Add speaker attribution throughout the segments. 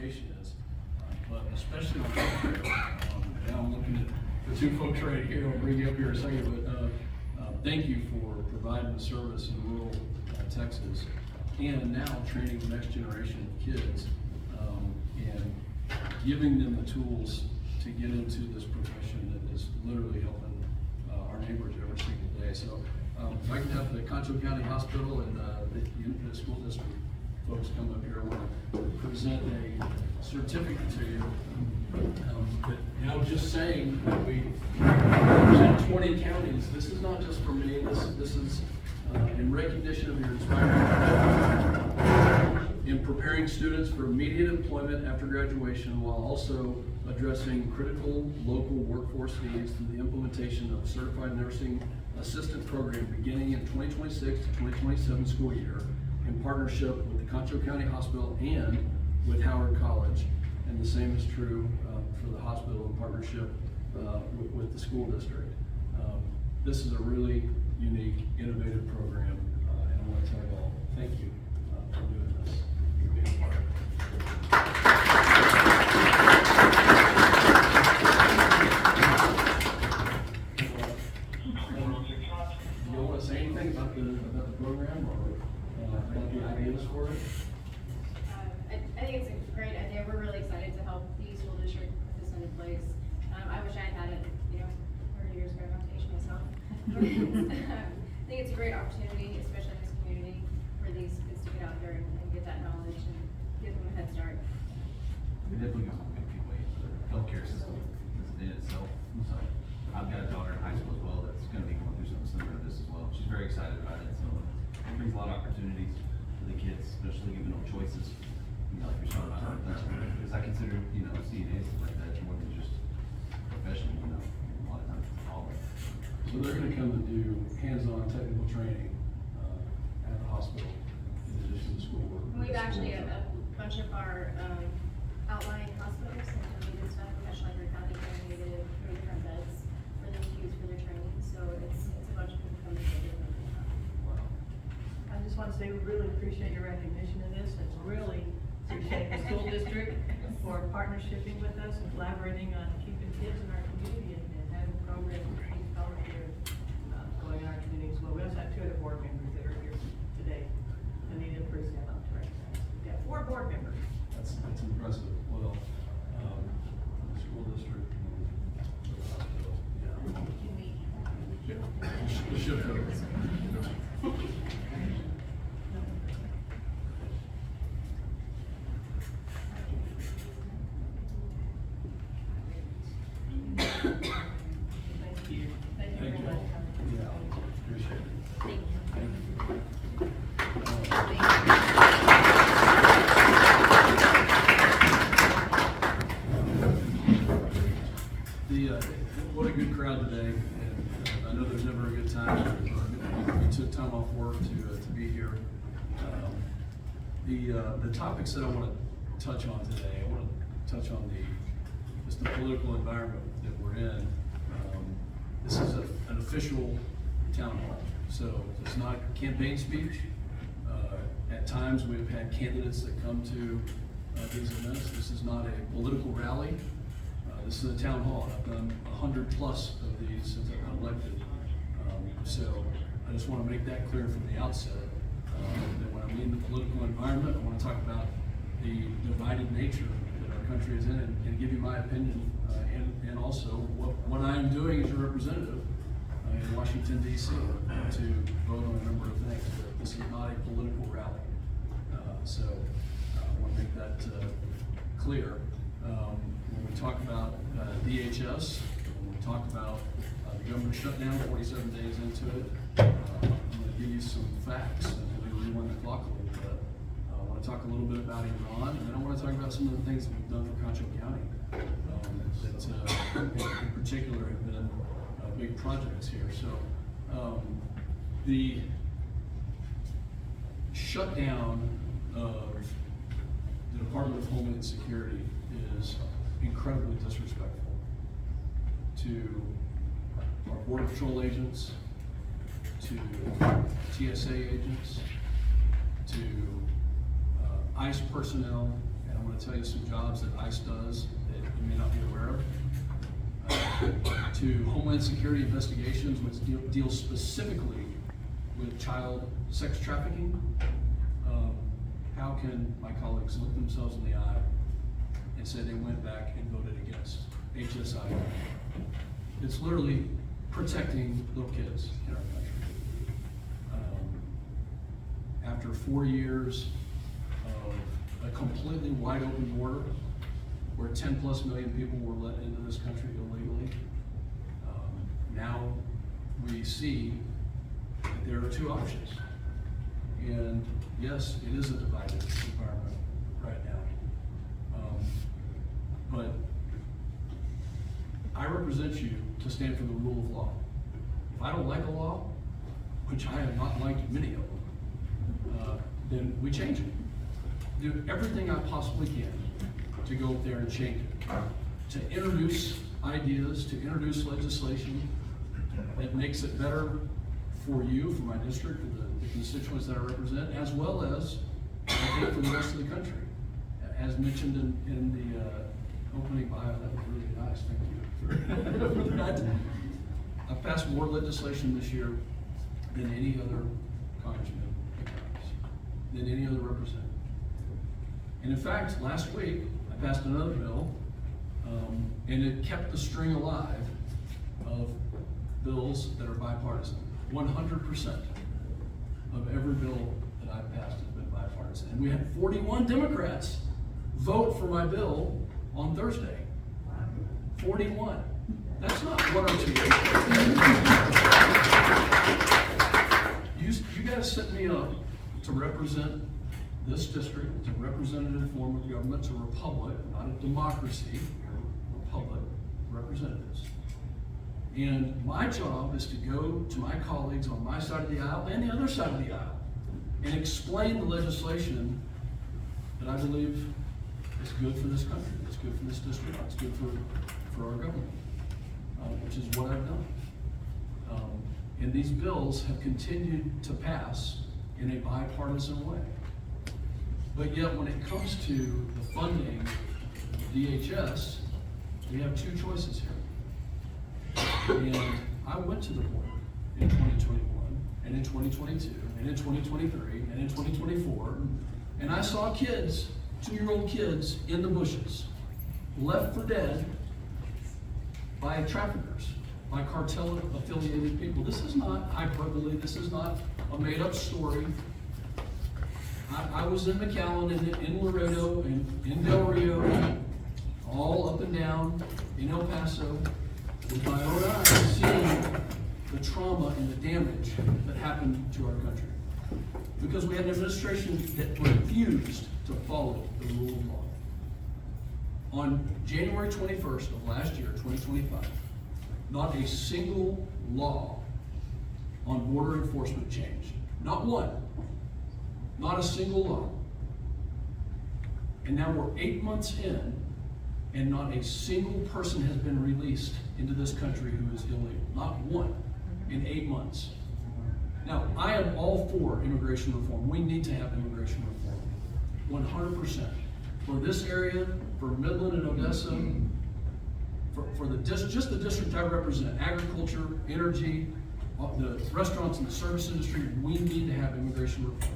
Speaker 1: education is, but especially on healthcare. Now I'm looking at the two folks right here. I'll bring you up here in a second, but thank you for providing the service in rural Texas, and now training the next generation of kids and giving them the tools to get into this profession that is literally helping our neighbors every single day. So if I can have the Concho County Hospital and the school district folks come up here, I want to present a certificate to you. And I was just saying that we represent 20 counties. This is not just for me. This is in recognition of your inspiring in preparing students for immediate employment after graduation, while also addressing critical local workforce needs through the implementation of a certified nursing assistant program beginning in 2026 to 2027 school year in partnership with the Concho County Hospital and with Howard College. And the same is true for the hospital in partnership with the school district. This is a really unique, innovative program, and I want to tell you all, thank you for doing this, for being a part of it. Do you want to say anything about the program or about the ideas for it?
Speaker 2: I think it's a great idea. We're really excited to help the school district put this into place. I wish I had had it, 30 years ago, not to age myself. I think it's a great opportunity, especially in this community, for these kids to get out there and get that knowledge and give them a head start.
Speaker 3: We definitely got some good people into the healthcare system in itself. So I've got a daughter in high school as well that's going to be going through something similar to this as well. She's very excited about it. So it brings a lot of opportunities for the kids, especially giving them choices. Like you're talking about, because I consider, CNAs like that more than just professional, a lot of times it's all.
Speaker 1: So they're going to come and do hands-on technical training at the hospital in addition to schoolwork.
Speaker 2: We've actually a bunch of our outlying hospitals and needed stuff, especially like County, needed 3 different beds for them to use for their training. So it's a bunch of people coming together.
Speaker 1: Wow.
Speaker 4: I just want to say we really appreciate your recognition of this. It's really appreciate the school district for partnershiping with us and collaborating on keeping kids in our community and having programs for youth college here going in our community as well. We also have 2 other board members that are here today. Anita and Bruce have up to recognize. We've got 4 board members.
Speaker 1: That's impressive. Well, the school district and the hospital, yeah. We should have.
Speaker 4: Thank you. Thank you very much.
Speaker 1: Yeah, appreciate it.
Speaker 2: Thank you.
Speaker 1: What a good crowd today, and I know there's never a good time. You took time off work to be here. The topics that I want to touch on today, I want to touch on just the political environment that we're in. This is an official town hall, so it's not a campaign speech. At times we've had candidates that come to these events. This is not a political rally. This is a town hall. I've done 100 plus of these since I've been elected. So I just want to make that clear from the outset. That when I mean the political environment, I want to talk about the divided nature that our country is in and give you my opinion and also what I'm doing as your representative in Washington, D.C. to vote on a number of things. But this is not a political rally. So I want to make that clear. When we talk about DHS, when we talk about the government shutdown 47 days into it, I'm going to give you some facts. I'm going to rewind the clock a little bit. I want to talk a little bit about Iran, and then I want to talk about some of the things that we've done for Concho County that in particular have been big projects here. So the shutdown of the Department of Homeland Security is incredibly disrespectful to our Border Patrol agents, to TSA agents, to ICE personnel, and I I'm gonna tell you some jobs that ICE does that you may not be aware of. To Homeland Security investigations, which deal specifically with child sex trafficking. How can my colleagues look themselves in the eye and say they went back and voted against HSI? It's literally protecting little kids in our country. After 4 years of a completely wide open border, where 10+ million people were let into this country illegally, now we see that there are two options. And yes, it is a divided environment right now. But I represent you to stand for the rule of law. If I don't like a law, which I have not liked many of them, then we change it. Do everything I possibly can to go up there and change it. To introduce ideas, to introduce legislation that makes it better for you, for my district, for the constituents that I represent, as well as, I think, for the rest of the country. As mentioned in the opening bio, that was really nice, thank you for that. I've passed more legislation this year than any other congressman, than any other representative. And in fact, last week, I passed another bill, and it kept the string alive of bills that are bipartisan. 100% of every bill that I've passed has been bipartisan. And we had 41 Democrats vote for my bill on Thursday. 41. That's not one or two. You guys set me up to represent this district. It's a representative form of government. It's a republic, not a democracy. We're a republic, representatives. And my job is to go to my colleagues on my side of the aisle and the other side of the aisle and explain the legislation that I believe is good for this country, it's good for this district, it's good for our government, which is what I've done. And these bills have continued to pass in a bipartisan way. But yet when it comes to the funding of DHS, we have two choices here. And I went to the board in 2021, and in 2022, and in 2023, and in 2024, and I saw kids, 2-year-old kids, in the bushes, left for dead by traffickers, by cartel-affiliated people. This is not hyperbole, this is not a made-up story. I was in McAllen, in Laredo, in Del Rio, all up and down, in El Paso, with my own eyes, seeing the trauma and the damage that happened to our country. Because we had an administration that refused to follow the rule of law. On January 21st of last year, 2025, not a single law on border enforcement changed. Not one. Not a single law. And now we're 8 months in, and not a single person has been released into this country who is illegal. Not one in 8 months. Now, I am all for immigration reform. We need to have immigration reform. 100%. For this area, for Midland and Odessa, for just the district I represent, agriculture, energy, the restaurants and the service industry, we need to have immigration reform.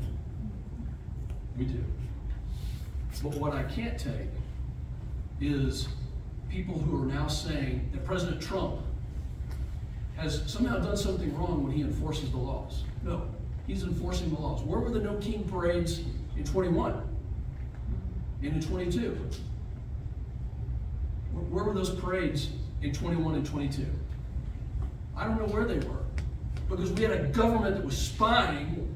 Speaker 1: We do. But what I can't take is people who are now saying that President Trump has somehow done something wrong when he enforces the laws. No, he's enforcing the laws. Where were the No King parades in 21 and in 22? Where were those parades in 21 and 22? I don't know where they were, because we had a government that was spying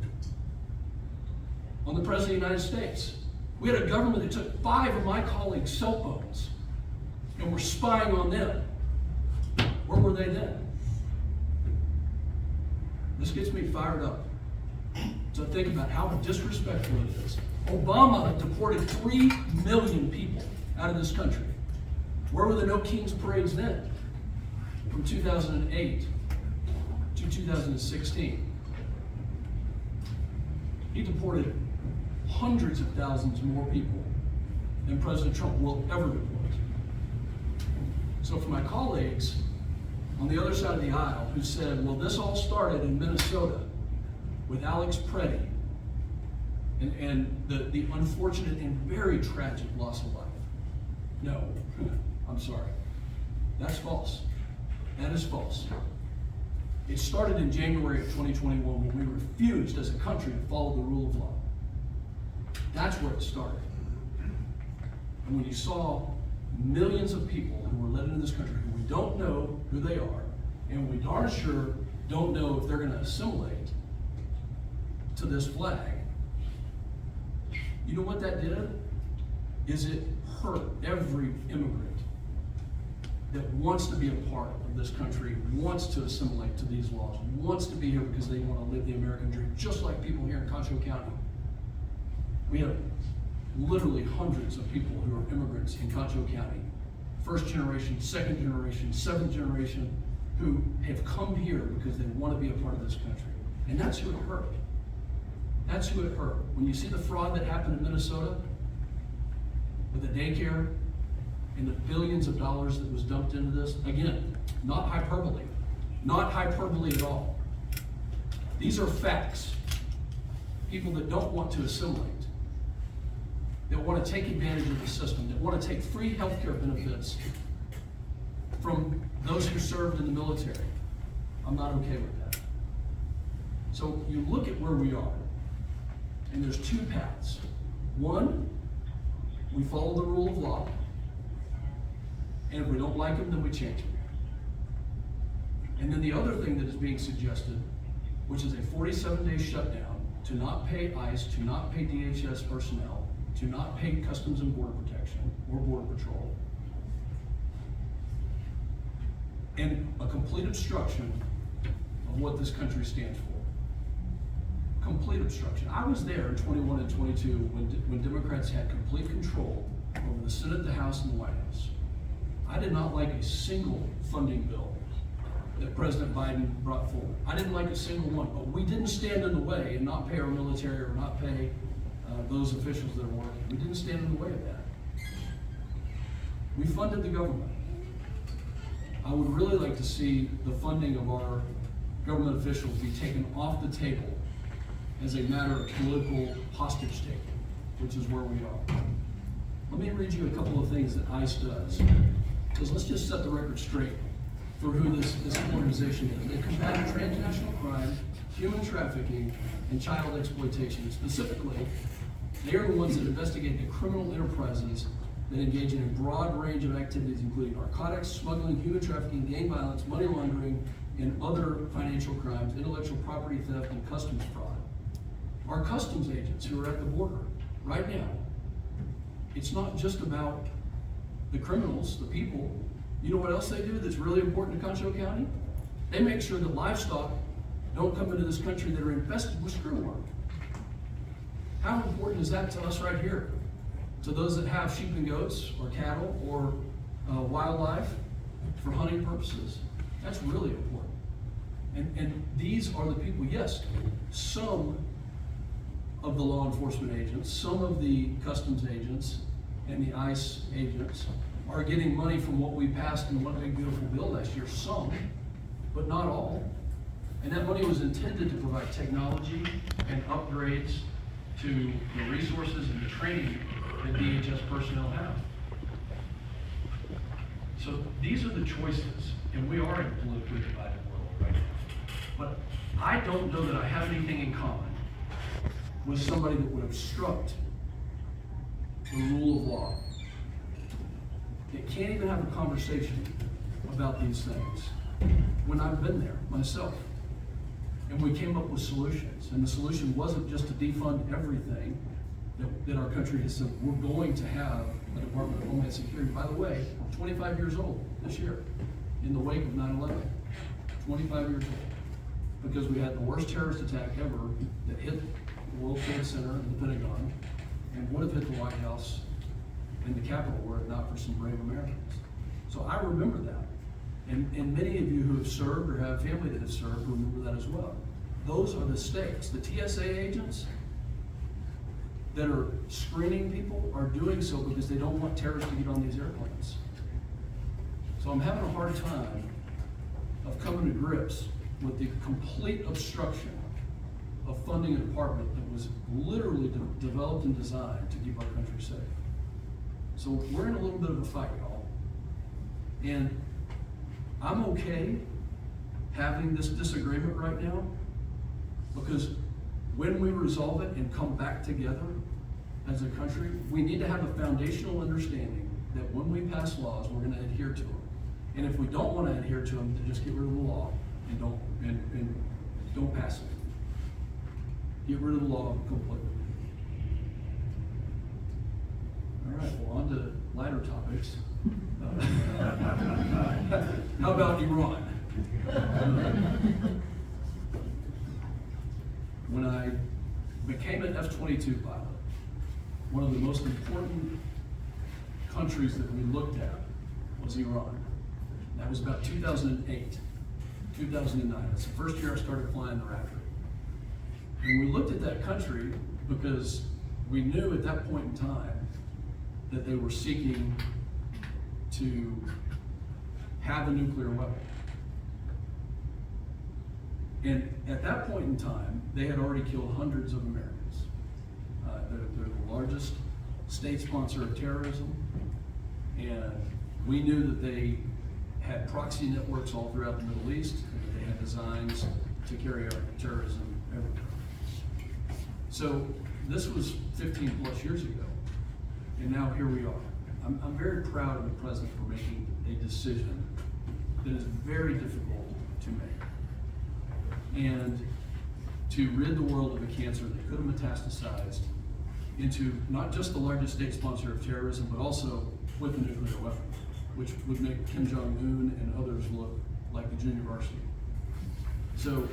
Speaker 1: on the President of the United States. We had a government that took 5 of my colleagues' cell phones and were spying on them. Where were they then? This gets me fired up to think about how disrespectful it is. Obama deported 3 million people out of this country. Where were the No Kings parades then? From 2008 to 2016. He deported hundreds of thousands more people than President Trump will ever deploy. So for my colleagues on the other side of the aisle who said, well, this all started in Minnesota with Alex Preddy and the unfortunate and very tragic loss of life. No, I'm sorry. That's false. That is false. It started in January of 2021 when we refused as a country to follow the rule of law. That's where it started. And when you saw millions of people who were let into this country who we don't know who they are, and we darn sure don't know if they're going to assimilate to this flag, you know what that did? Is it hurt every immigrant that wants to be a part of this country, wants to assimilate to these laws, wants to be here because they want to live the American dream, just like people here in Concho County. We have literally hundreds of people who are immigrants in Concho County, first generation, second generation, seventh generation, who have come here because they want to be a part of this country. And that's who it hurt. That's who it hurt. When you see the fraud that happened in Minnesota with the daycare and the billions of dollars that was dumped into this, again, not hyperbole. Not hyperbole at all. These are facts. People that don't want to assimilate, that want to take advantage of the system, that want to take free healthcare benefits from those who served in the military. I'm not okay with that. So you look at where we are, and there's two paths. One, we follow the rule of law, and if we don't like them, then we change them. And then the other thing that is being suggested, which is a 47-day shutdown to not pay ICE, to not pay DHS personnel, to not pay Customs and Border Protection or Border Patrol, and a complete obstruction of what this country stands for. Complete obstruction. I was there in 21 and 22 when Democrats had complete control over the Senate, the House, and the White House. I did not like a single funding bill that President Biden brought forward. I didn't like a single one, but we didn't stand in the way and not pay our military or not pay those officials that are working. We didn't stand in the way of that. We funded the government. I would really like to see the funding of our government officials be taken off the table as a matter of political hostage taking, which is where we are. Let me read you a couple of things that ICE does, because let's just set the record straight for who this organization is. They combat transnational crime, human trafficking, and child exploitation. Specifically, they are the ones that investigate the criminal enterprises that engage in a broad range of activities, including narcotics, smuggling, human trafficking, gang violence, money laundering, and other financial crimes, intellectual property theft, and customs fraud. Our customs agents who are at the border right now, it's not just about the criminals, the people. You know what else they do that's really important to Concho County? They make sure that livestock don't come into this country that are infested with screwworm. How important is that to us right here? To those that have sheep and goats or cattle or wildlife for hunting purposes. That's really important. And these are the people, yes, some of the law enforcement agents, some of the customs agents and the ICE agents are getting money from what we passed in one big beautiful bill last year. Some, but not all. And that money was intended to provide technology and upgrades to the resources and the training that DHS personnel have. So these are the choices, and we are in a politically divided world right now. But I don't know that I have anything in common with somebody that would obstruct the rule of law. That can't even have a conversation about these things when I've been there myself. And we came up with solutions. And the solution wasn't just to defund everything that our country has said. We're going to have a Department of Homeland Security. By the way, 25 years old this year, in the wake of 9/11. 25 years old. Because we had the worst terrorist attack ever that hit the World Trade Center and the Pentagon, and would have hit the White House and the Capitol were it not for some brave Americans. So I remember that. And many of you who have served or have family that have served remember that as well. Those are the stakes. The TSA agents, that are screening people are doing so because they don't want terrorists to get on these airplanes. So I'm having a hard time of coming to grips with the complete obstruction of funding a department that was literally developed and designed to keep our country safe. So we're in a little bit of a fight, y'all. And I'm okay having this disagreement right now, because when we resolve it and come back together as a country, we need to have a foundational understanding that when we pass laws, we're gonna adhere to them. And if we don't wanna adhere to them, then just get rid of the law and don't pass it. Get rid of the law completely. All right, well, on to lighter topics. How about Iran? When I became an F-22 pilot, one of the most important countries that we looked at was Iran. That was about 2008, 2009. That's the first year I started flying the Raptor. And we looked at that country because we knew at that point in time that they were seeking to have a nuclear weapon. And at that point in time, they had already killed hundreds of Americans. They're the largest state sponsor of terrorism, and we knew that they had proxy networks all throughout the Middle East, and that they had designs to carry out terrorism everywhere. So this was 15 plus years ago, and now here we are. I'm very proud of the president for making a decision that is very difficult to make, and to rid the world of a cancer that could have metastasized into not just the largest state sponsor of terrorism, but also with a nuclear weapon, which would make Kim Jong-un and others look like the junior varsity. So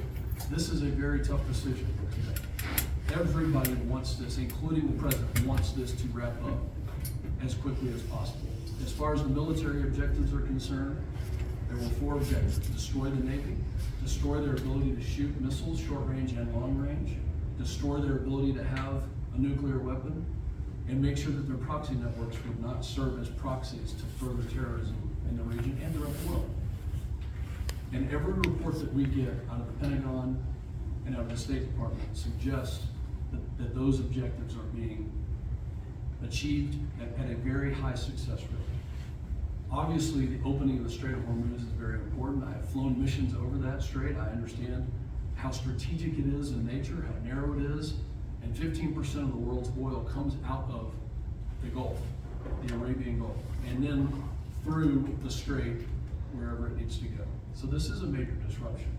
Speaker 1: this is a very tough decision today. Everybody wants this, including the president, wants this to wrap up as quickly as possible. As far as the military objectives are concerned, there were 4 objectives: destroy the Navy, destroy their ability to shoot missiles, short range and long range, destroy their ability to have a nuclear weapon, and make sure that their proxy networks would not serve as proxies to further terrorism in the region and throughout the world. And every report that we get out of the Pentagon and out of the State Department suggests that those objectives are being achieved at a very high success rate. Obviously, the opening of the Strait of Hormuz is very important. I have flown missions over that strait. I understand how strategic it is in nature, how narrow it is, and 15% of the world's oil comes out of the Gulf, the Arabian Gulf, and then through the strait wherever it needs to go. So this is a major disruption,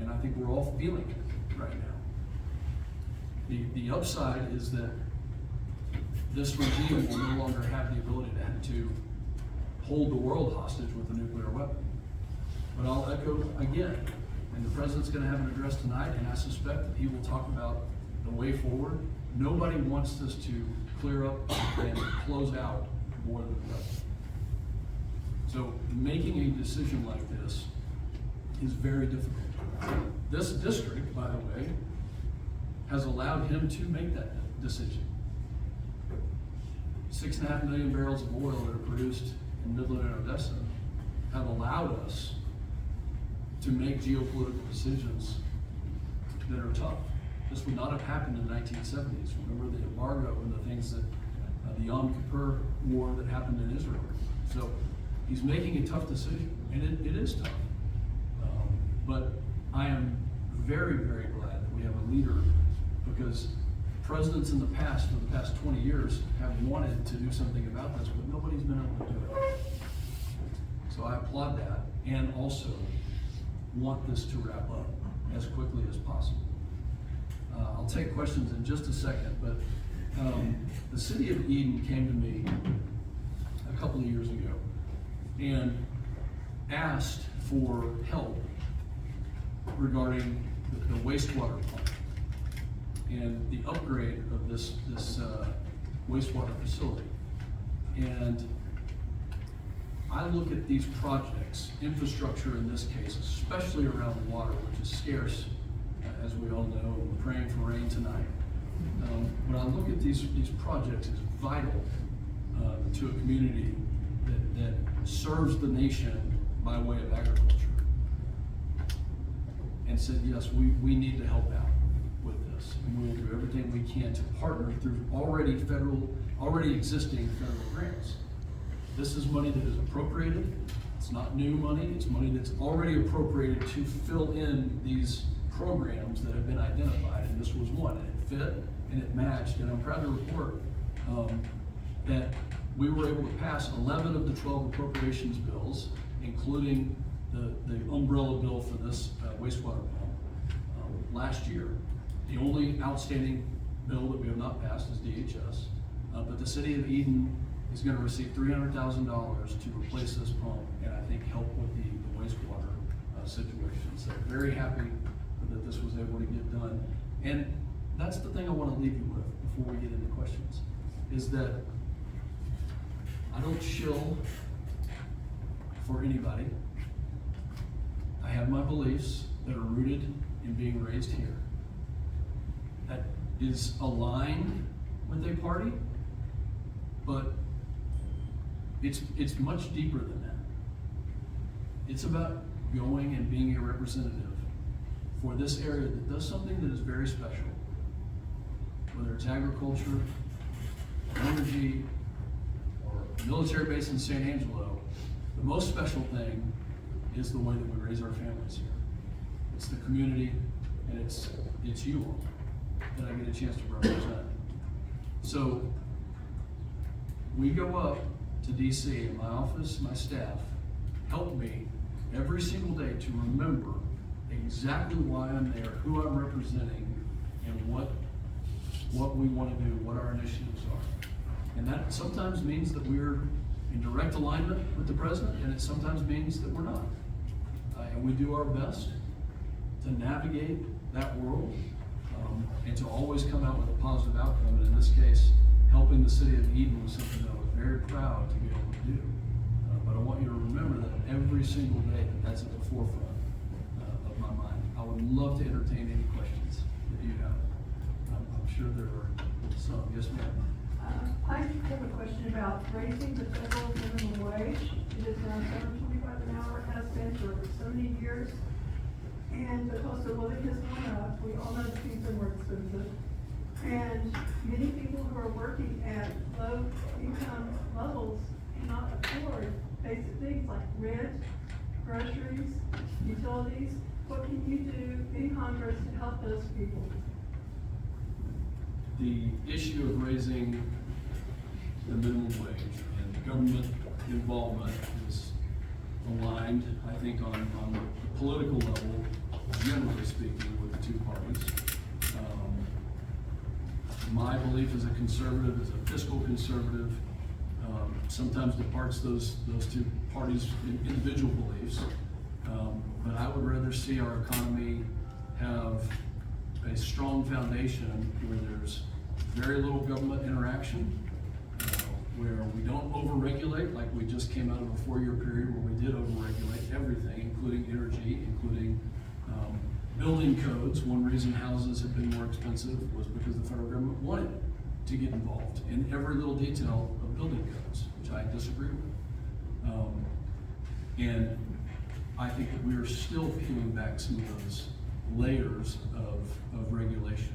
Speaker 1: and I think we're all feeling it right now. The upside is that this regime will no longer have the ability to hold the world hostage with a nuclear weapon. But I'll echo again, and the president's going to have an address tonight, and I suspect that he will talk about the way forward. Nobody wants this to clear up and close out more than the president. So making a decision like this is very difficult. This district, by the way, has allowed him to make that decision. 6.5 million barrels of oil that are produced in Midland and Odessa have allowed us to make geopolitical decisions that are tough. This would not have happened in the 1970s. Remember the embargo and the things that, the Yom Kippur War that happened in Israel. So he's making a tough decision, and it is tough. But I am very, very glad that we have a leader, because presidents in the past, for the past 20 years, have wanted to do something about this, but nobody's been able to do it. So I applaud that, and also want this to wrap up as quickly as possible. I'll take questions in just a second, but the city of Eden came to me a couple of years ago and asked for help regarding the wastewater plant and the upgrade of this wastewater facility. And I look at these projects, infrastructure in this case, especially around water, which is scarce, as we all know, and we're praying for rain tonight. when I look at these projects, it's vital to a community that serves the nation by way of agriculture. And said, yes, we need to help out with this. And we will do everything we can to partner through already existing federal grants. This is money that is appropriated. It's not new money. It's money that's already appropriated to fill in these programs that have been identified. And this was one, and it fit and it matched. And I'm proud to report that we were able to pass 11 of the 12 appropriations bills, including the umbrella bill for this wastewater pump last year. The only outstanding bill that we have not passed is DHS, but the city of Eden is going to receive $300,000 to replace this pump and I think help with the wastewater situation. So very happy that this was able to get done. And that's the thing I want to leave you with before we get into questions, is that I don't shill for anybody. I have my beliefs that are rooted in being raised here. That is aligned with a party, but it's much deeper than that. It's about going and being a representative for this area that does something that is very special. Whether it's agriculture, or energy, or a military base in San Angelo, the most special thing is the way that we raise our families here. It's the community, and it's you all that I get a chance to represent. So we go up to DC, and my office, my staff, help me every single day to remember exactly why I'm there, who I'm representing, and what we want to do, what our initiatives are. And that sometimes means that we're in direct alignment with the president, and it sometimes means that we're not. And we do our best to navigate that world and to always come out with a positive outcome. And in this case, helping the city of Eden was something that I was very proud to be able to do. But I want you to remember that every single day that's at the forefront of my mind. I would love to entertain any questions that you have. I'm sure there are some. Yes, ma'am.
Speaker 5: I have a question about raising the federal minimum wage. It is now $7.25 an hour, has been for so many years. And the cost of living has gone up. We all know things are more expensive. And many people who are working at low income levels cannot afford basic things like rent, groceries, utilities. What can you do in Congress to help those people?
Speaker 1: The issue of raising the minimum wage and government involvement is aligned, I think, on the political level, generally speaking, with the two parties. My belief as a conservative, as a fiscal conservative, sometimes departs those two parties' individual beliefs. But I would rather see our economy have a strong foundation where there's very little government interaction, where we don't overregulate, like we just came out of a 4-year period where we did overregulate everything, including energy, including building codes. One reason houses have been more expensive was because the federal government wanted to get involved in every little detail of building codes, which I disagree with. And I think that we are still peeling back some of those layers of regulation.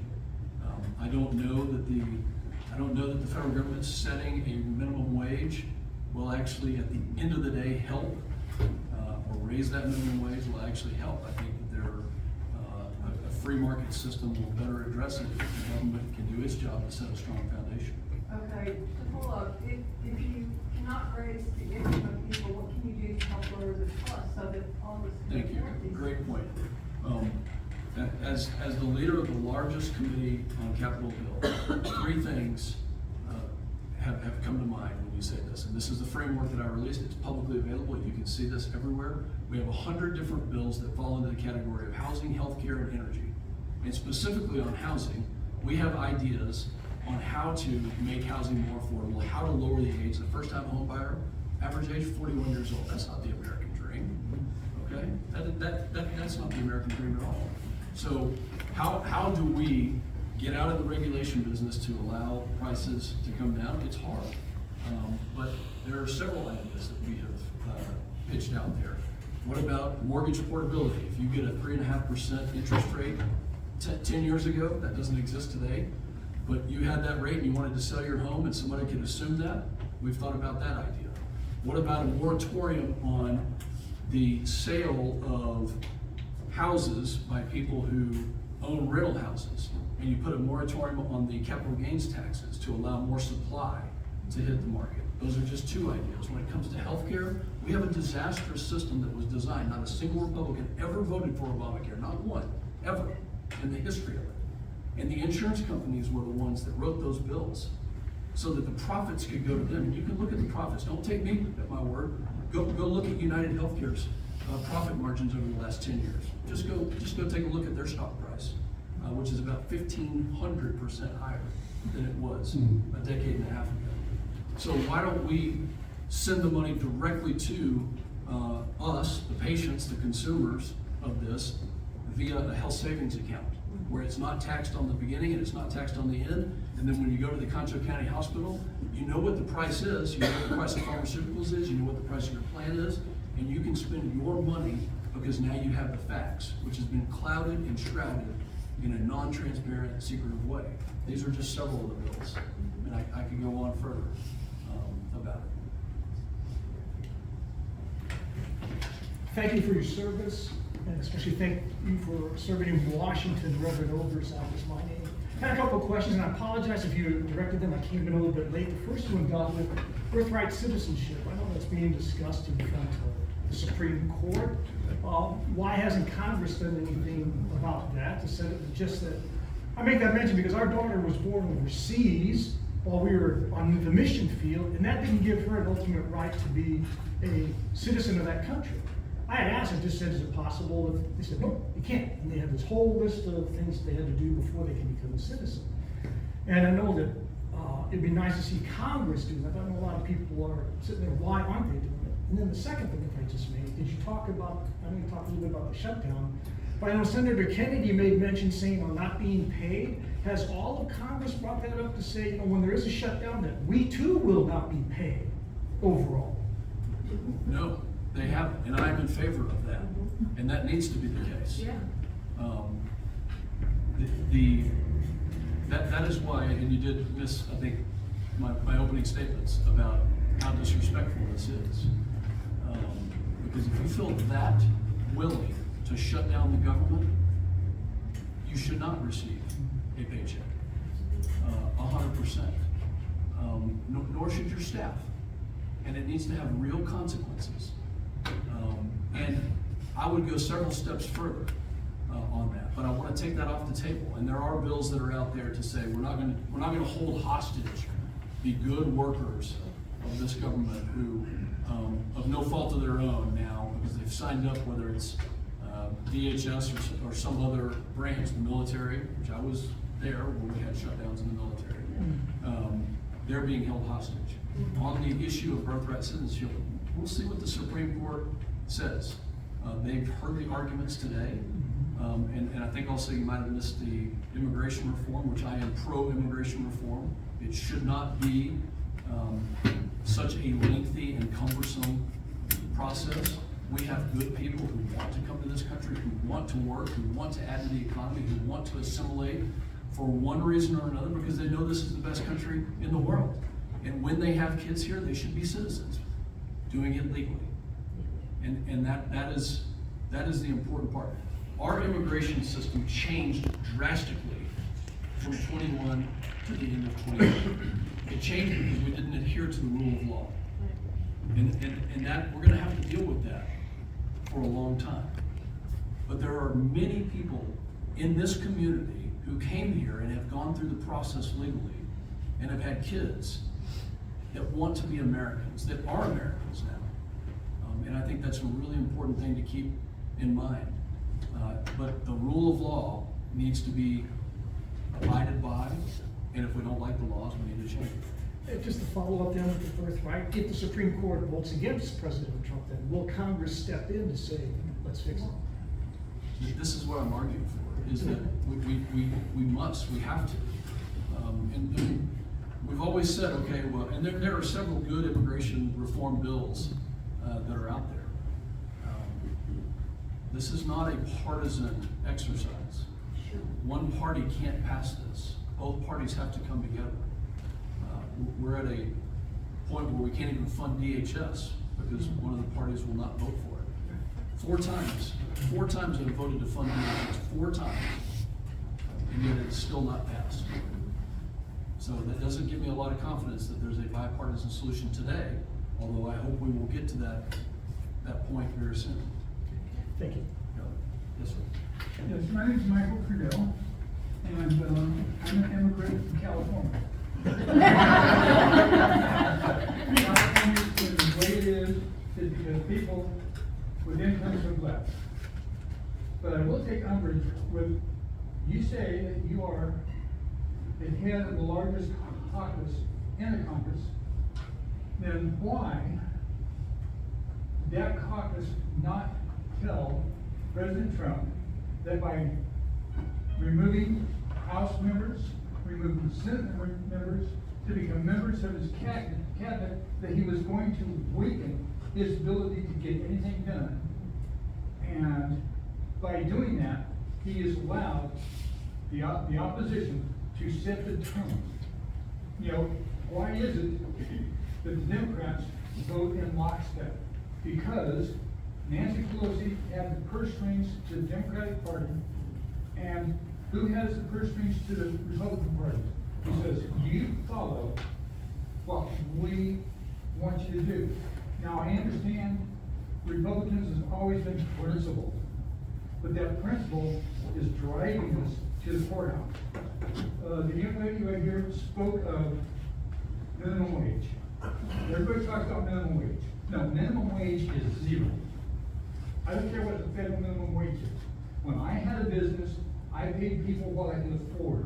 Speaker 1: I don't know that the federal government setting a minimum wage will actually, at the end of the day, help or raise that minimum wage will actually help. I think that a free market system will better address it if the government can do its job to set a strong foundation.
Speaker 5: Okay, to follow up, if you cannot raise the income of people, what can you do to help lower the cost so that all this?
Speaker 1: Thank you. Great point. As the leader of the largest committee on Capitol Hill, 3 things have come to mind when you say this. And this is the framework that I released. It's publicly available. You can see this everywhere. We have 100 different bills that fall into the category of housing, healthcare, and energy. And specifically on housing, we have ideas on how to make housing more affordable, how to lower the age. The first-time home buyer, average age 41 years old. That's not the American dream. Okay? That's not the American dream at all. So how do we get out of the regulation business to allow prices to come down, it's hard. But there are several ideas that we have pitched out there. What about mortgage portability? If you get a 3.5% interest rate 10 years ago, that doesn't exist today, but you had that rate and you wanted to sell your home and somebody could assume that, we've thought about that idea. What about a moratorium on the sale of houses by people who own rental houses? And you put a moratorium on the capital gains taxes to allow more supply to hit the market. Those are just two ideas. When it comes to healthcare, we have a disastrous system that was designed. Not a single Republican ever voted for Obamacare, not one, ever, in the history of it. And the insurance companies were the ones that wrote those bills so that the profits could go to them. And you can look at the profits. Don't take me at my word. Go look at United Healthcare's profit margins over the last 10 years. Just go take a look at their stock price, which is about 1,500% higher than it was a decade and a half ago. So why don't we send the money directly to us, the patients, the consumers of this, via a health savings account, where it's not taxed on the beginning and it's not taxed on the end. And then when you go to the Concho County Hospital, you know what the price is, you know what the price of pharmaceuticals is, you know what the price of your plan is, and you can spend your money because now you have the facts, which has been clouded and shrouded in a non-transparent, secretive way. These are just several of the bills, and I could go on further about it.
Speaker 6: Thank you for your service, and especially thank you for serving in Washington, Reverend Overs, that was my name. I had a couple of questions, and I apologize if you directed them. I came in a little bit late. The first one dealt with birthright citizenship. I know that's being discussed in front of the Supreme Court. Why hasn't Congress done anything about that? To set it just that, I make that mention because our daughter was born overseas while we were on the mission field, and that didn't give her an ultimate right to be a citizen of that country. I had asked, I just said, is it possible? They said, no, you can't. And they had this whole list of things they had to do before they can become a citizen. And I know that it'd be nice to see Congress do that. I know a lot of people are sitting there, why aren't they doing it? And then the second thing that I just made, did you talk about, I know you talked a little bit about the shutdown, but I know Senator Kennedy made mention saying on not being paid. Has all of Congress brought that up to say, you know, when there is a shutdown, that we too will not be paid overall?
Speaker 1: No, they haven't, and I'm in favor of that, and that needs to be the case.
Speaker 4: Yeah.
Speaker 1: That is why, and you did miss, I think, my opening statements about how disrespectful this is. Because if you feel that willing to shut down the government, you should not receive a paycheck, 100%. Nor should your staff. And it needs to have real consequences. And I would go several steps further on that, but I want to take that off the table. And there are bills that are out there to say we're not going to hold hostage the good workers of this government who, of no fault of their own now, because they've signed up, whether it's DHS or some other branch, the military, which I was there when we had shutdowns in the military. They're being held hostage. On the issue of birthright citizenship, we'll see what the Supreme Court says. They've heard the arguments today, and I think also you might have missed the immigration reform, which I am pro-immigration reform. It should not be such a lengthy and cumbersome process. We have good people who want to come to this country, who want to work, who want to add to the economy, who want to assimilate for one reason or another because they know this is the best country in the world. And when they have kids here, they should be citizens, doing it legally. And that is the important part. Our immigration system changed drastically from 21 to the end of 21. It changed because we didn't adhere to the rule of law. And that we're gonna have to deal with that for a long time. But there are many people in this community who came here and have gone through the process legally and have had kids that want to be Americans, that are Americans now. And I think that's a really important thing to keep in mind. But the rule of law needs to be abided by, and if we don't like the laws, we need to change it.
Speaker 6: Just to follow up then with the birthright, if the Supreme Court votes against President Trump, then will Congress step in to say, let's fix it?
Speaker 1: this is what I'm arguing for, is that we have to. And we've always said, okay, well, and there are several good immigration reform bills that are out there. This is not a partisan exercise. One party can't pass this. Both parties have to come together. We're at a point where we can't even fund DHS because one of the parties will not vote for it. 4 times they've voted to fund DHS, 4 times, and yet it's still not passed. So that doesn't give me a lot of confidence that there's a bipartisan solution today, although I hope we will get to that point very soon.
Speaker 6: Thank you.
Speaker 1: Yes, sir.
Speaker 7: Yes, my name is Michael Crudell, and I'm an immigrant from California. California is the way it is because people with incomes are blessed. But I will take umbrage with, you say that you are the head of the largest caucus in the Congress, then why did that caucus not tell President Trump that by removing House members, removing Senate members to become members of his cabinet, that he was going to weaken his ability to get anything done? And by doing that, he has allowed the opposition to set the tone. You know, why is it that the Democrats vote in lockstep? Because Nancy Pelosi had the purse strings to the Democratic Party, and who has the purse strings to the Republican Party? He says, you follow what we want you to do. Now, I understand Republicans has always been principled, but that principle is driving us to the courthouse. The young lady right here spoke of minimum wage. Everybody talks about minimum wage. No, minimum wage is 0. I don't care what the federal minimum wage is. When I had a business, I paid people what I could afford.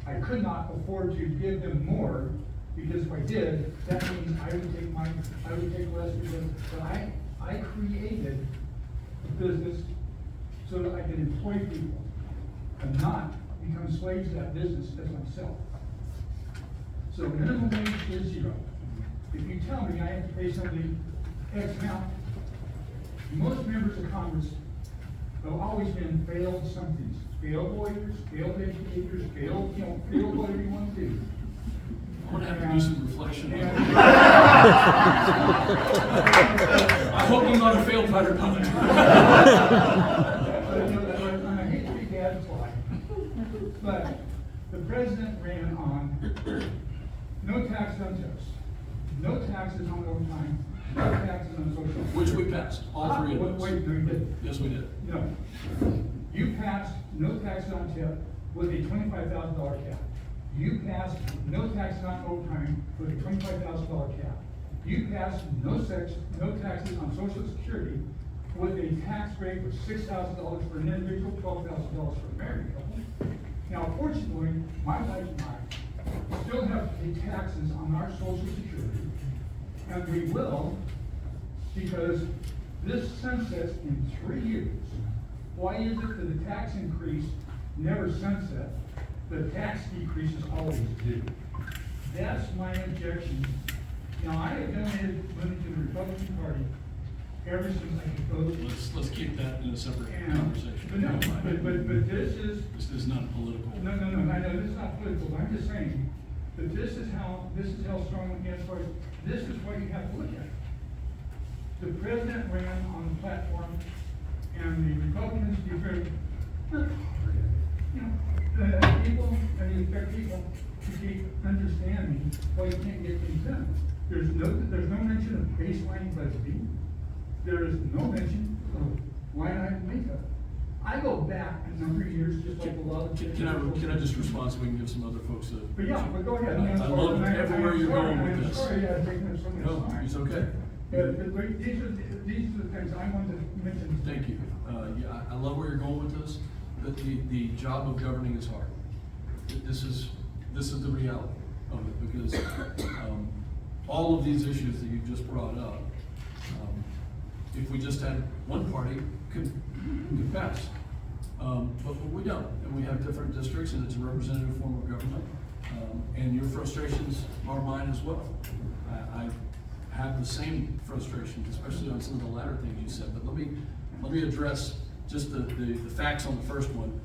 Speaker 7: I could not afford to give them more, because if I did, that means I would take less because, but I created a business so that I could employ people and not become slaves to that business as myself. So minimum wage is 0. If you tell me I have to pay somebody X amount, most members of Congress have always been failed somethings. Failed lawyers, failed educators, failed whatever you want to do.
Speaker 1: I'm gonna have to do some reflection. I hope I'm not a failed fighter pilot.
Speaker 7: I hate to be gadfly, but the president ran on no tax on tips, no taxes on overtime, no taxes on social.
Speaker 1: Which we passed, all 3 of those.
Speaker 7: Wait, no, you didn't.
Speaker 1: Yes, we did.
Speaker 7: No. You passed no taxes on tip with a $25,000 cap. You passed no taxes on overtime with a $25,000 cap. You passed no taxes on Social Security with a tax rate of $6,000 for an individual, $12,000 for a married couple. Now, fortunately, my wife and I still have to pay taxes on our Social Security, and we will, because this sunsets in 3 years. Why is it that the tax increase never sunset? The tax decreases always do. That's my objection. Now, I have donated money to the Republican Party ever since I could vote.
Speaker 1: Let's keep that in a separate
Speaker 7: And,
Speaker 1: conversation.
Speaker 7: but no, but this is,
Speaker 1: This is not political.
Speaker 7: no, I know this is not political, but I'm just saying that this is how strong we get for it. This is what you have to look at. The president ran on the platform, and the Republicans declared, people, and you expect people to keep understanding why you can't get things done. There's no mention of baseline budgeting. There is no mention of line item makeup. I go back a number of years, just like a lot of.
Speaker 1: Can I just respond so we can give some other folks a.
Speaker 7: But yeah, but go ahead.
Speaker 1: I love everywhere you're going with this.
Speaker 7: I'm sorry, yeah, taking up so much
Speaker 1: No,
Speaker 7: time.
Speaker 1: it's okay.
Speaker 7: But these are the things I wanted to mention.
Speaker 1: Thank you. Yeah, I love where you're going with this. The job of governing is hard. This is the reality of it, because all of these issues that you just brought up, if we just had one party could pass. But we don't, and we have different districts, and it's a representative form of government. And your frustrations are mine as well. I have the same frustrations, especially on some of the latter things you said. But let me address just the facts on the first one.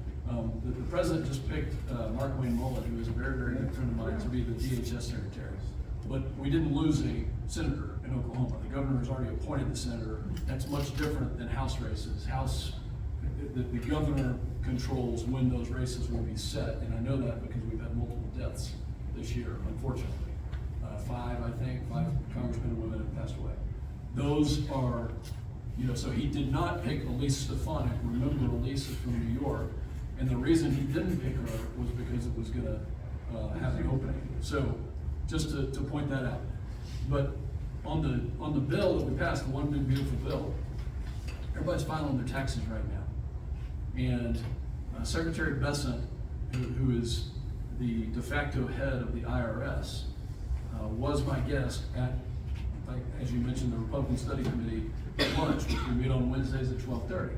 Speaker 1: The president just picked Mark Wayne Mullet, who is a very, very good friend of mine, to be the DHS secretary. But we didn't lose a senator in Oklahoma. The governor has already appointed the senator. That's much different than House races. The governor controls when those races will be set, and I know that because we've had multiple deaths this year, unfortunately. Five congressmen and women have passed away. Those are, so he did not pick Elise Stefanik. Remember, Elise is from New York, and the reason he didn't pick her was because it was gonna have an opening. So, just to point that out. But on the bill that we passed, the one big beautiful bill, everybody's filing their taxes right now. And Secretary Bessent, who is the de facto head of the IRS, was my guest at, as you mentioned, the Republican Study Committee lunch, which we meet on Wednesdays at 12:30.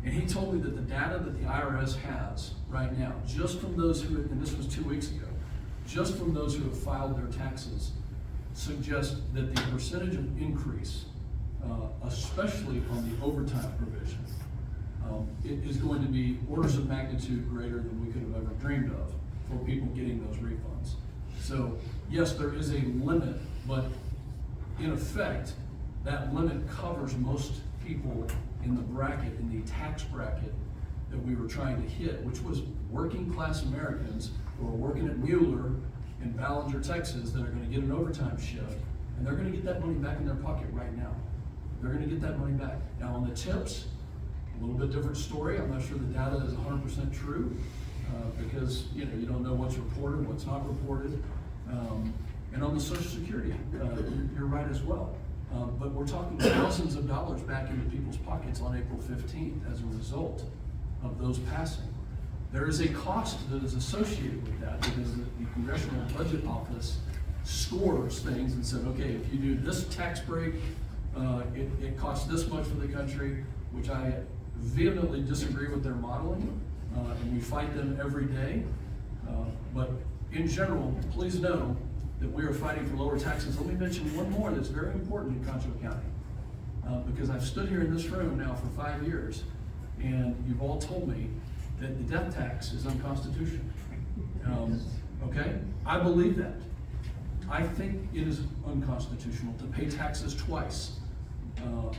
Speaker 1: And he told me that the data that the IRS has right now, just from those who, and this was 2 weeks ago, just from those who have filed their taxes, suggest that the percentage of increase, especially on the overtime provision, it is going to be orders of magnitude greater than we could have ever dreamed of for people getting those refunds. So yes, there is a limit, but in effect, that limit covers most people in the bracket, in the tax bracket that we were trying to hit, which was working class Americans who are working at Mueller in Ballinger, Texas, that are gonna get an overtime shift, and they're gonna get that money back in their pocket right now. They're gonna get that money back. Now on the tips, a little bit different story. I'm not sure the data is 100% true, because you don't know what's reported, what's not reported. And on the Social Security, you're right as well. But we're talking thousands of dollars back into people's pockets on April 15th as a result of those passing. There is a cost that is associated with that, because the Congressional Budget Office scores things and said, okay, if you do this tax break, it costs this much for the country, which I vehemently disagree with their modeling, and we fight them every day. But in general, please know that we are fighting for lower taxes. Let me mention one more that's very important in Concho County, because I've stood here in this room now for 5 years, and you've all told me that the death tax is unconstitutional. Okay, I believe that. I think it is unconstitutional to pay taxes twice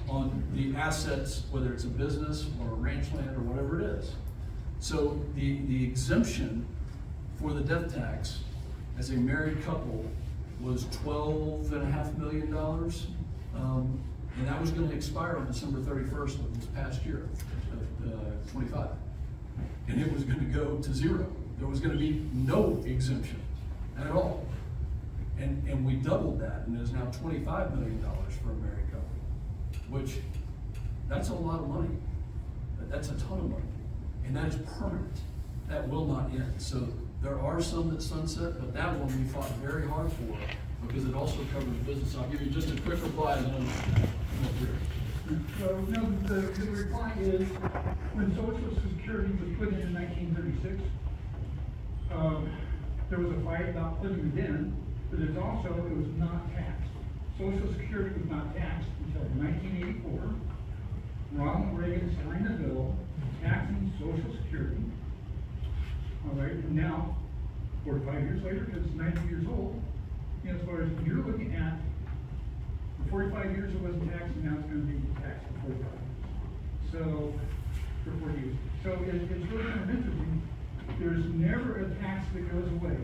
Speaker 1: on the assets, whether it's a business or a ranch land or whatever it is. So the exemption for the death tax as a married couple was $12.5 million. And that was going to expire on December 31st of this past year, 25. And it was going to go to zero. There was going to be no exemption at all. And we doubled that, and there's now $25 million for a married couple, which, that's a lot of money. That's a ton of money. And that is permanent. That will not end. So there are some that sunset, but that one we fought very hard for, because it also covers business. I'll give you just a quick reply, and then I'm up here.
Speaker 7: So, no, the reply is, when Social Security was put in 1936, there was a fight about putting it in, but it was not taxed. Social Security was not taxed until 1984. Ronald Reagan signed a bill taxing Social Security. All right, and now, 45 years later, because it's 90 years old, as far as you're looking at, for 45 years it wasn't taxed, and now it's going to be taxed for 45 years. So, for 40 years. So it's really kind of interesting. There's never a tax that goes away.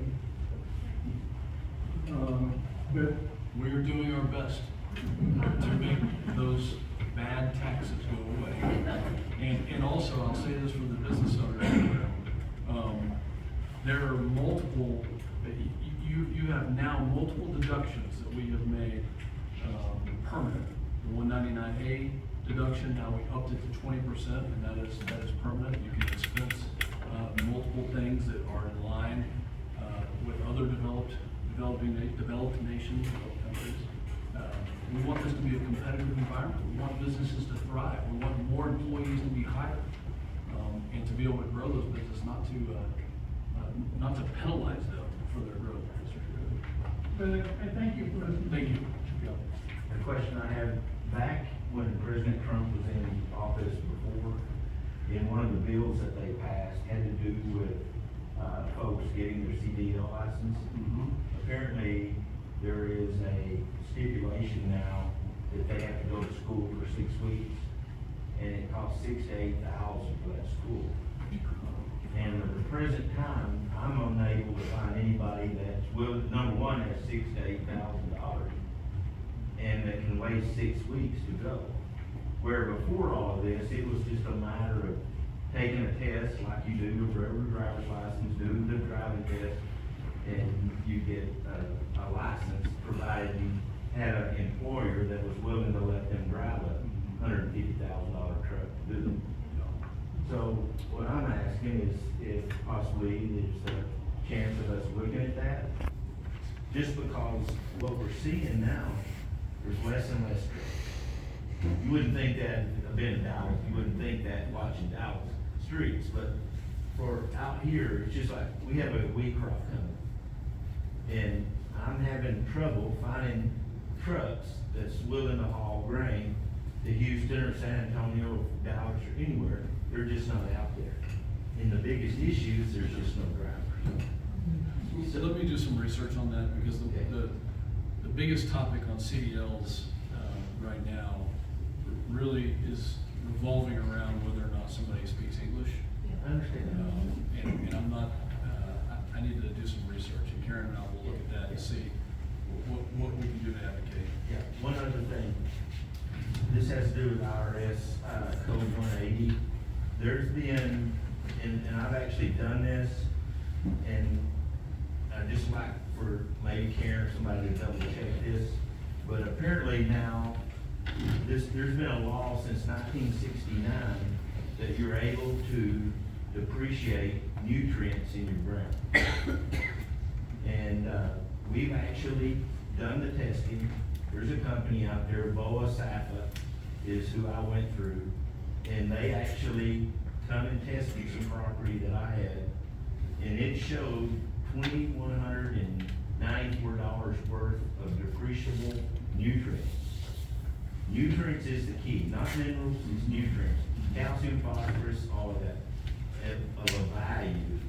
Speaker 7: But
Speaker 1: We are doing our best to make those bad taxes go away. And also, I'll say this for the business owners, there are multiple, you have now multiple deductions that we have made permanent. The 199A deduction, now we upped it to 20%, and that is permanent. You can expense multiple things that are in line with other developed nations, developed countries. We want this to be a competitive environment. We want businesses to thrive. We want more employees to be hired, and to be able to grow those businesses, not to penalize them for their growth.
Speaker 7: But I thank you for listening.
Speaker 1: Thank you. Yeah.
Speaker 8: The question I have, back when President Trump was in office before, in one of the bills that they passed had to do with, folks getting their CDL license. Apparently, there is a stipulation now that they have to go to school for 6 weeks, and it costs $6,000 to $8,000 for that school. And at the present time, I'm unable to find anybody that's willing, number one, has $6,000 to $8,000, and that can wait 6 weeks to go. Where before all of this, it was just a matter of taking a test like you do for every driver's license, doing the driving test, and you get a license, provided you had an employer that was willing to let them drive a $150,000 truck to do it. So what I'm asking is if possibly there's a chance of us looking at that, just because what we're seeing now, there's less and less trucks. You wouldn't think that, I've been in Dallas, you wouldn't think that watching Dallas streets, but for out here, it's just like, we have a wheat crop coming. And I'm having trouble finding trucks that's willing to haul grain to Houston or San Antonio or Dallas or anywhere. They're just not out there. And the biggest issue is there's just no drivers.
Speaker 1: So let me do some research on that, because the biggest topic on CDLs right now really is revolving around whether or not somebody speaks English.
Speaker 8: I understand that.
Speaker 1: And I'm not, I need to do some research, and Karen and I will look at that and see what we can do to advocate.
Speaker 8: Yeah, one other thing. This has to do with IRS Code 180. There's been, and I've actually done this, and I'd just like for maybe Karen or somebody to double check this, but apparently now, there's been a law since 1969 that you're able to depreciate nutrients in your ground. And we've actually done the testing. There's a company out there, Boa Safa is who I went through, and they actually come and tested some property that I had, and it showed $2,194 worth of depreciable nutrients. Nutrients is the key, not minerals, it's nutrients. Calcium, phosphorus, all of that, of a value.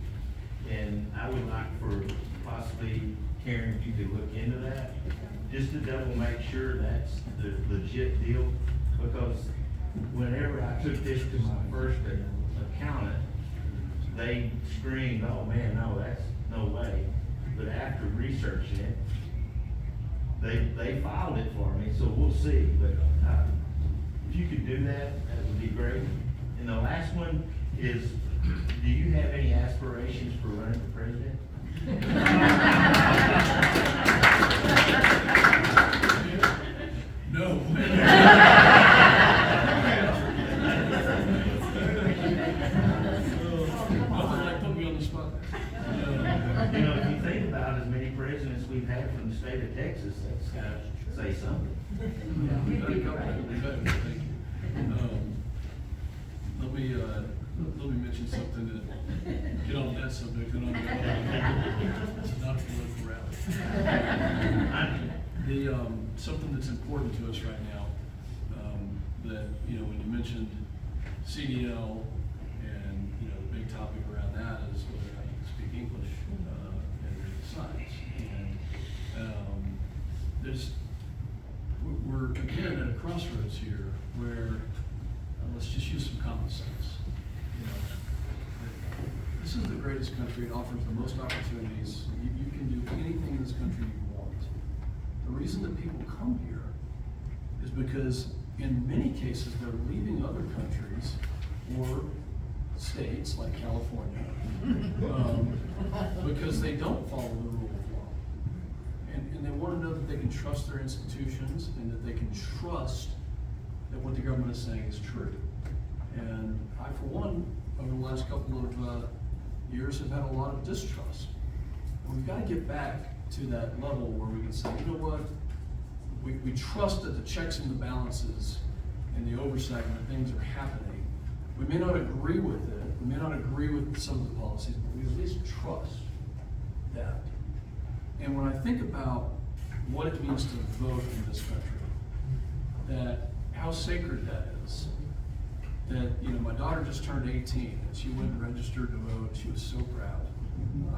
Speaker 8: And I would like for possibly, Karen, if you could look into that, just to double make sure that's the legit deal. Because whenever I took this to my first accountant, they screamed, oh man, no, that's no way. But after researching it, they filed it for me, so we'll see. But if you could do that, that would be great. And the last one is, do you have any aspirations for running for president?
Speaker 1: No. Nothing like put me on the spot.
Speaker 8: You know, if you think about as many presidents we've had from the state of Texas, that's gotta say something.
Speaker 1: We've had a couple, we've had, thank you. Let me mention something to get on that subject, and on the other. It's not a political rally. Something that's important to us right now, that, you know, when you mentioned CDL, and, you know, the big topic around that is whether or not you can speak English, and read the signs. And, we're again at a crossroads here where, let's just use some common sense. You know, this is the greatest country. It offers the most opportunities. You can do anything in this country you want. The reason that people come here is because in many cases they're leaving other countries or states like California because they don't follow the rule of law. And they want to know that they can trust their institutions, and that they can trust that what the government is saying is true. And I, for one, over the last couple of years, have had a lot of distrust. And we've got to get back to that level where we can say, you know what, we trust that the checks and the balances and the oversight and the things are happening. We may not agree with it, we may not agree with some of the policies, but we at least trust that. And when I think about what it means to vote in this country, that how sacred that is, that, you know, my daughter just turned 18 and she went and registered to vote. She was so proud.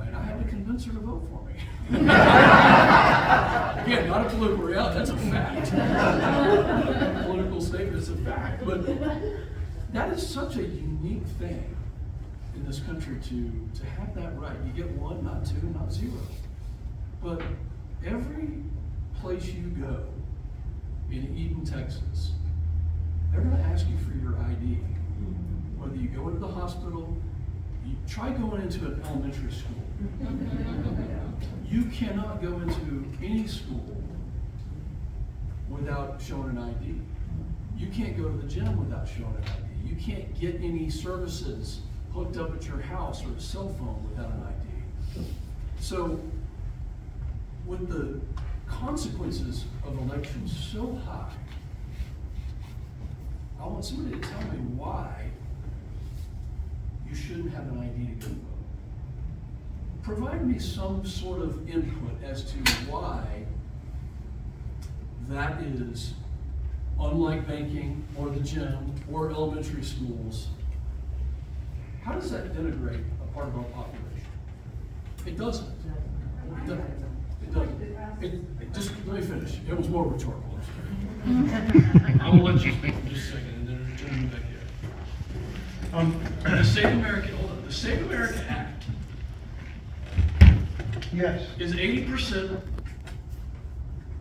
Speaker 1: And I had to convince her to vote for me. Again, not a political reality, that's a fact. Political statement is a fact. But that is such a unique thing in this country to have that right. You get one, not two, not zero. But every place you go in Eden, Texas, they're going to ask you for your ID. Whether you go into the hospital, you try going into an elementary school. You cannot go into any school without showing an ID. You can't go to the gym without showing an ID. You can't get any services hooked up at your house or a cell phone without an ID. So, with the consequences of elections so high, I want somebody to tell me why you shouldn't have an ID to go vote. Provide me some sort of input as to why that is, unlike banking or the gym or elementary schools, how does that denigrate a part of our population? It doesn't. It doesn't. It doesn't. Just let me finish. It was more rhetorical. I will let you speak for just a second, and then move back here. The Save America, hold on. The Save America Act
Speaker 7: Yes.
Speaker 1: is 80%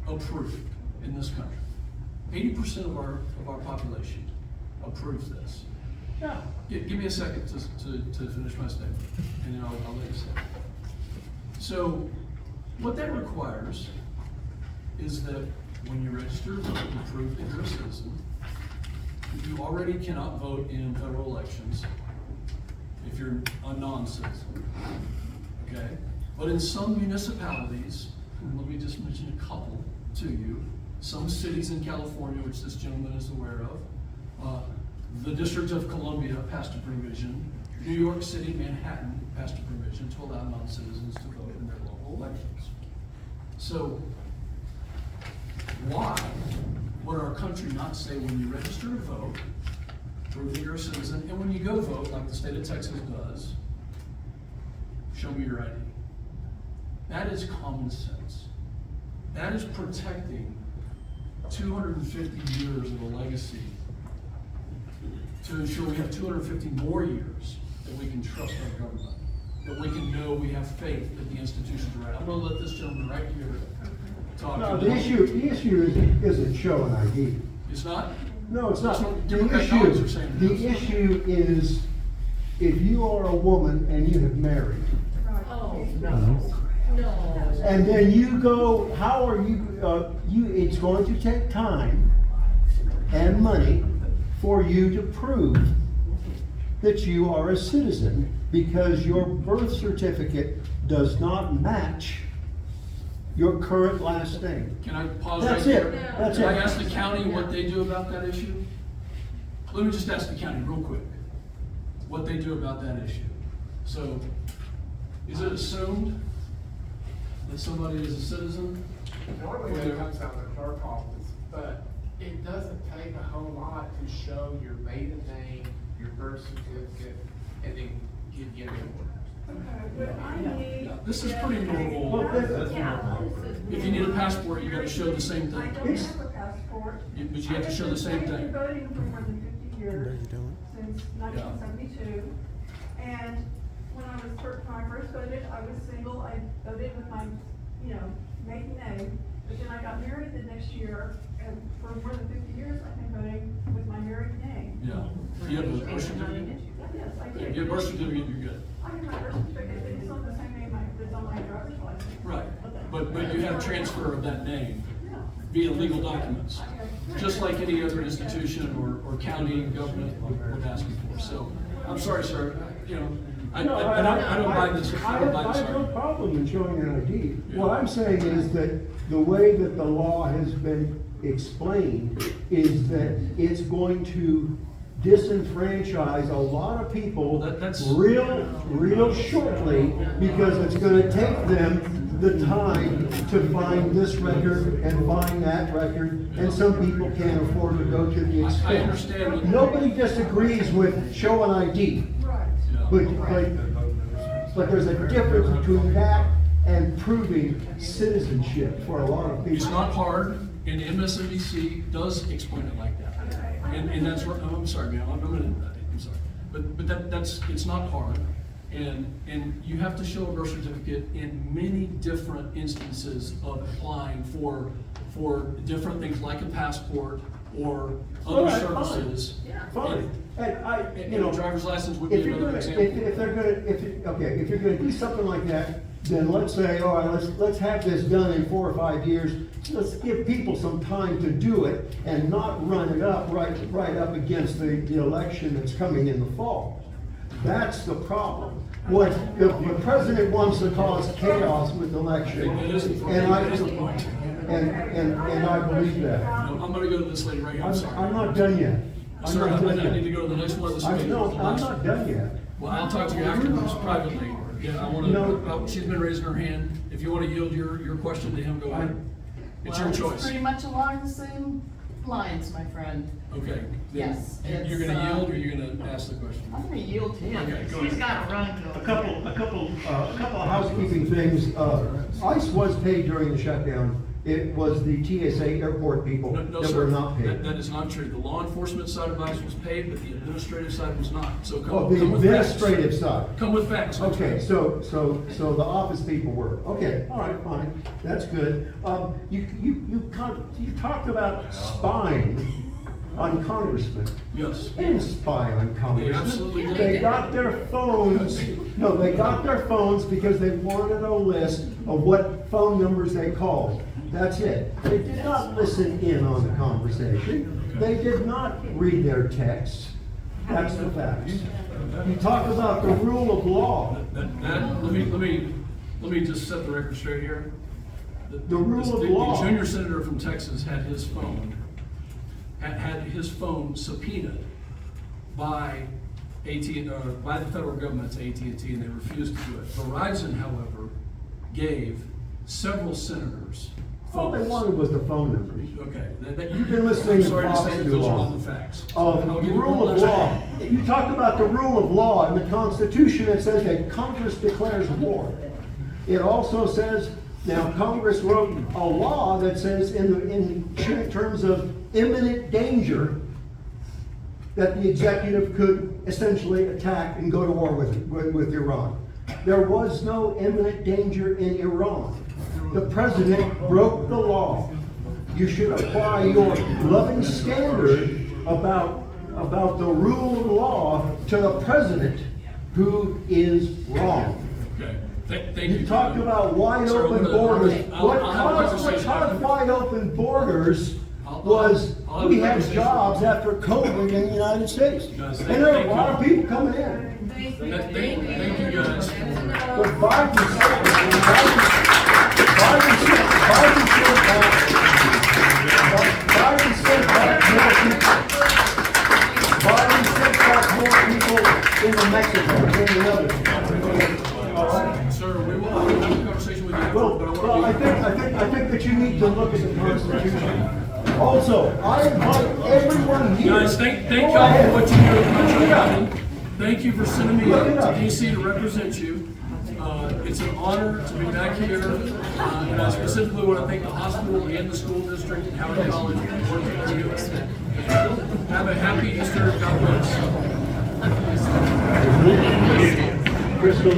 Speaker 1: approved in this country. 80% of our population approves this.
Speaker 7: Yeah.
Speaker 1: Give me a second to finish my statement, and then I'll let you say it. So, what that requires is that when you register to vote and prove that you're a citizen, you already cannot vote in federal elections if you're a non-citizen, okay? But in some municipalities, and let me just mention a couple to you, some cities in California, which this gentleman is aware of, the District of Columbia passed a provision, New York City, Manhattan passed a provision to allow non-citizens to vote in their local elections. So, why would our country not say when you register to vote, prove that you're a citizen, and when you go vote, like the state of Texas does, show me your ID? That is common sense. That is protecting 250 years of a legacy to ensure we have 250 more years that we can trust our government, that we can know we have faith that the institutions are right. I'm going to let this gentleman right here talk.
Speaker 9: No, the issue isn't showing ID.
Speaker 1: It's not?
Speaker 9: No, it's
Speaker 1: That's
Speaker 9: not.
Speaker 1: what
Speaker 9: The
Speaker 1: Democrat colleagues are saying.
Speaker 9: the issue is if you are a woman and you have married,
Speaker 4: Oh,
Speaker 9: no.
Speaker 4: no.
Speaker 9: and then you go, how are you, it's going to take time and money for you to prove that you are a citizen because your birth certificate does not match your current last name.
Speaker 1: Can I pause right
Speaker 9: That's
Speaker 1: here?
Speaker 9: it. That's
Speaker 1: Can I
Speaker 9: it.
Speaker 1: ask the county what they do about that issue? Let me just ask the county real quick, what they do about that issue. So, is it assumed that somebody is a citizen?
Speaker 10: Normally it comes out of the clerk office, but it doesn't take a whole lot to show your maiden name, your birth certificate, and then give you an award.
Speaker 5: Okay, but I need.
Speaker 1: This is pretty normal.
Speaker 9: Well, that's
Speaker 1: If you need a passport, you gotta show the same
Speaker 5: I
Speaker 1: thing.
Speaker 5: don't have a passport.
Speaker 1: But you have to show the same
Speaker 5: I've been
Speaker 1: thing.
Speaker 5: voting for more than 50 years, since 1972. And when I first voted, I was single, I voted with my, maiden name. But then I got married the next year, and for more than 50 years, I've been voting with my married name.
Speaker 1: Yeah. You have a birth certificate?
Speaker 5: Yes, I
Speaker 1: If
Speaker 5: did.
Speaker 1: you have a birth certificate, you're good.
Speaker 5: I have my birth certificate, it's on the same name that's on my driver's license.
Speaker 1: Right. But you have transfer of that name
Speaker 5: Yeah.
Speaker 1: via legal documents, just like any other institution or county government would ask you for. So, I'm sorry, sir, I don't buy this, I don't buy this
Speaker 9: I have no
Speaker 1: argument.
Speaker 9: problem in showing an ID.
Speaker 1: Yeah.
Speaker 9: What I'm saying is that the way that the law has been explained is that it's going to disenfranchise a lot of people
Speaker 1: That's-
Speaker 9: real shortly, because it's gonna take them the time to find this record and find that record, and some people can't afford to go to the expense.
Speaker 1: I understand what-
Speaker 9: Nobody disagrees with show an ID.
Speaker 5: Right.
Speaker 9: But there's a difference between that and proving citizenship for a lot of people.
Speaker 1: It's not hard, and MSNBC does explain it like that. And that's, oh, I'm sorry, ma'am, I'm sorry. But that's, it's not hard. And you have to show a birth certificate in many different instances of applying for different things like a passport or other
Speaker 9: All right,
Speaker 1: services.
Speaker 9: Fine. And
Speaker 1: And a driver's license would be
Speaker 9: if you're
Speaker 1: another
Speaker 9: gonna,
Speaker 1: example.
Speaker 9: if they're gonna, if you're gonna do something like that, then let's say, all right, let's have this done in 4 or 5 years. Let's give people some time to do it and not run it up right up against the election that's coming in the fall. That's the problem. What the president wants to cause chaos with the election.
Speaker 1: That is the point.
Speaker 9: And
Speaker 1: That is the point.
Speaker 9: I believe that.
Speaker 1: No, I'm gonna go to this lady right here, I'm sorry.
Speaker 9: I'm not done yet. I'm
Speaker 1: Sir,
Speaker 9: not done
Speaker 1: I
Speaker 9: yet.
Speaker 1: need to go to the next one of this meeting.
Speaker 9: No, I'm not done yet.
Speaker 1: Well, I'll talk to you afterwards privately. Yeah, I wanna,
Speaker 9: No.
Speaker 1: she's been raising her hand. If you wanna yield your question to him, go ahead. It's your
Speaker 11: Well,
Speaker 1: choice.
Speaker 11: It's pretty much along the same lines, my friend.
Speaker 1: Okay. then
Speaker 11: Yes,
Speaker 1: You're
Speaker 11: it's,
Speaker 1: gonna yield or you're gonna ask the question?
Speaker 11: I'm gonna yield to him,
Speaker 1: Okay, go
Speaker 11: because he's
Speaker 1: ahead.
Speaker 11: gotta run to
Speaker 9: A couple of housekeeping things. ICE was paid during the shutdown. It was the TSA airport people
Speaker 1: No,
Speaker 9: that
Speaker 1: sir,
Speaker 9: were not paid.
Speaker 1: that is not true. The law enforcement side of ICE was paid, but the administrative side was not. So come
Speaker 9: Oh, the
Speaker 1: come with facts.
Speaker 9: administrative side.
Speaker 1: Come with facts.
Speaker 9: Okay, so the office people were, okay, all right, fine, that's good. You talked about spying on congressmen.
Speaker 1: Yes.
Speaker 9: They didn't spy on congressmen.
Speaker 1: absolutely did.
Speaker 9: They got their phones, no, they got their phones because they wanted a list of what phone numbers they called. That's it. They did not listen in on the conversation. They did not read their texts. That's the facts. You talk about the rule of law.
Speaker 1: Let me just set the record straight here.
Speaker 9: The rule of
Speaker 1: The
Speaker 9: law.
Speaker 1: junior senator from Texas had his phone subpoenaed by by the federal government to AT&T, and they refused to do it. Verizon, however, gave several senators
Speaker 9: All they
Speaker 1: phones.
Speaker 9: wanted was the phone numbers.
Speaker 1: Okay.
Speaker 9: You've been listening to
Speaker 1: I'm sorry to
Speaker 9: Fox
Speaker 1: say that
Speaker 9: too
Speaker 1: those are
Speaker 9: long.
Speaker 1: not the facts.
Speaker 9: The
Speaker 1: I'll give you
Speaker 9: rule
Speaker 1: one
Speaker 9: of
Speaker 1: last-
Speaker 9: law. You talk about the rule of law in the Constitution. It says that Congress declares war. It also says, now Congress wrote a law that says in terms of imminent danger, that the executive could essentially attack and go to war with Iran. There was no imminent danger in Iran. The president broke the law. You should apply your loving standard about the rule of law to the president, who is wrong.
Speaker 1: Okay. Thank you.
Speaker 9: You talked about wide
Speaker 1: Sir,
Speaker 9: open
Speaker 1: I'm gonna-
Speaker 9: borders.
Speaker 1: I'll
Speaker 9: What
Speaker 1: have a
Speaker 9: caused
Speaker 1: conversation after.
Speaker 9: wide open borders was
Speaker 1: I'll have
Speaker 9: we
Speaker 1: a
Speaker 9: had
Speaker 1: conversation.
Speaker 9: jobs after COVID in the United States.
Speaker 1: Guys,
Speaker 9: And there are a
Speaker 1: thank
Speaker 9: lot
Speaker 1: you.
Speaker 9: of people coming in.
Speaker 1: Thank you, guys.
Speaker 9: But Biden said that more people in the Mexico than the others. All right?
Speaker 1: Sir, we will have a conversation with you afterwards, but I
Speaker 9: Well,
Speaker 1: want
Speaker 9: I think that you need to look at the Constitution. Also, I invite everyone here.
Speaker 1: Guys, thank
Speaker 9: Go
Speaker 1: y'all for
Speaker 9: ahead.
Speaker 1: what you do in
Speaker 9: Look
Speaker 1: Metro
Speaker 9: it up.
Speaker 1: County. Thank you for sending me
Speaker 9: Look it
Speaker 1: to
Speaker 9: up.
Speaker 1: DC to represent you. It's an honor to be back here, and I specifically want to thank the hospital and the school district and Howard College for working with you. Have a happy Easter, God bless.
Speaker 9: Crystal.